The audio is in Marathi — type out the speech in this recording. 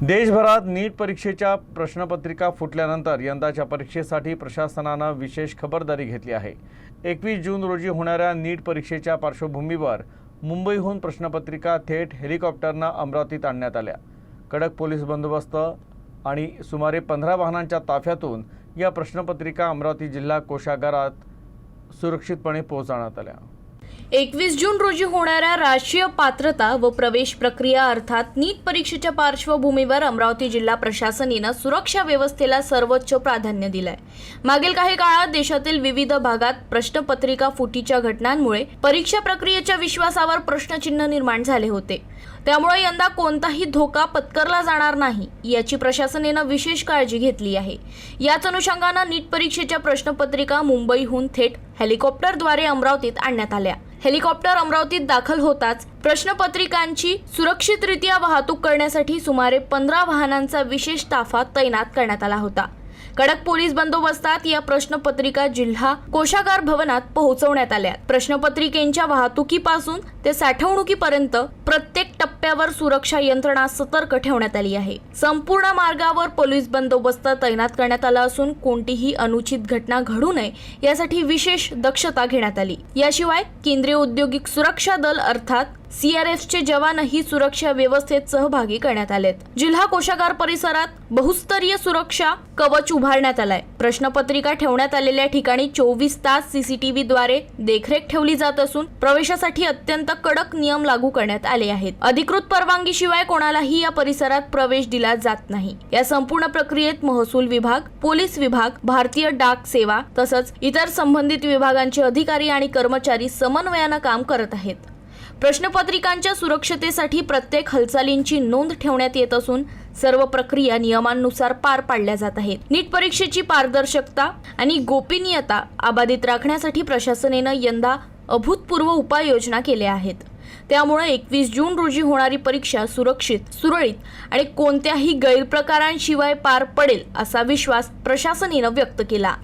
देशभरात नीट परीक्षेच्या प्रश्नपत्रिका फुटल्यानंतर यंदाच्या परीक्षेसाठी प्रशासनानं विशेष खबरदारी घेतली आहे। 21 जून रोजी होणाऱ्या नीट परीक्षेच्या पार्श्वभूमीवर मुंबईहून प्रश्नपत्रिका थेट हेलिकॉप्टरनं अमरावतीत आणण्यात आल्या। कडक पोलीस बंदोबस्त आणि सुमारे 15 वाहनांच्या ताफ्यातून या प्रश्नपत्रिका अमरावती जिल्हा कोषागारात सुरक्षितपणे पोहोचवण्यात आल्या। 21 जून रोजी होणाऱ्या राष्ट्रीय पात्रता व प्रवेश प्रक्रिया अर्थात नीट परीक्षेच्या पार्श्वभूमीवर अमरावती जिल्हा प्रशासनाने सुरक्षा व्यवस्थेला सर्वोच्च प्राधान्य दिलंय। मागील काही काळात देशातील विविध भागात प्रश्नपत्रिका फुटीच्या घटनांमुळे परीक्षा प्रक्रियेच्या विश्वासावर प्रश्नचिन्ह निर्माण झाले होते। त्यामुळे यंदा कोणताही धोका पत्करला जाणार नाही याची प्रशासनाने विशेष काळजी घेतली आहे। याच अनुषंगाने नीट परीक्षेच्या प्रश्नपत्रिका मुंबईहून थेट हेलिकॉप्टरद्वारे अमरावतीत आणण्यात आल्या। हेलिकॉप्टर अमरावतीत दाखल होताच प्रश्नपत्रिकांची सुरक्षितरित्या वाहतूक करण्यासाठी सुमारे 15 वाहनांचा विशेष ताफा तैनात करण्यात आला होता। कडक पोलीस बंदोबस्तात या प्रश्नपत्रिका जिल्हा कोषागार भवनात पोहोचवण्यात आल्या। प्रश्नपत्रिकेच्या वाहतुकीपासून ते साठवणुकीपर्यंत प्रत्येक टप्प्यावर सुरक्षा यंत्रणा सतर्क ठेवण्यात आली आहे। संपूर्ण मार्गावर पोलीस बंदोबस्त तैनात करण्यात आला असून कोणतीही अनुचित घटना घडू नये यासाठी विशेष दक्षता घेण्यात आली। याशिवाय केंद्रीय औद्योगिक सुरक्षा दल अर्थात CRFचे जवानही सुरक्षा व्यवस्थेत सहभागी करण्यात आलेत। जिल्हा कोषागार परिसरात बहुस्तरीय सुरक्षा कवच उभारण्यात आलाय। प्रश्नपत्रिका ठेवण्यात आलेल्या ठिकाणी 24 तास CCTV द्वारे देखरेख ठेवली जात असून प्रवेशासाठी अत्यंत कडक नियम लागू करण्यात आले आहेत। अधिकृत परवानगीशिवाय कोणालाही या परिसरात प्रवेश दिला जात नाही। या संपूर्ण प्रक्रियेत महसूल विभाग, पोलीस विभाग, भारतीय डाक सेवा तसंच इतर संबंधित विभागांचे अधिकारी आणि कर्मचारी समन्वयाने काम करत आहेत। प्रश्नपत्रिकांच्या सुरक्षतेसाठी प्रत्येक हालचालींची नोंद ठेवण्यात येत असून सर्व प्रक्रिया नियमांनुसार पार पाडल्या जात आहेत। नीट परीक्षेची पारदर्शकता आणि गोपनीयता अबाधित राखण्यासाठी प्रशासनाने यंदा अभूतपूर्व उपाययोजना केल्या आहेत। त्यामुळे 21 जून रोजी होणारी परीक्षा सुरक्षित, सुरळीत आणि कोणत्याही गैरप्रकारांशिवाय पार पडेल असा विश्वास प्रशासनाने व्यक्त केला।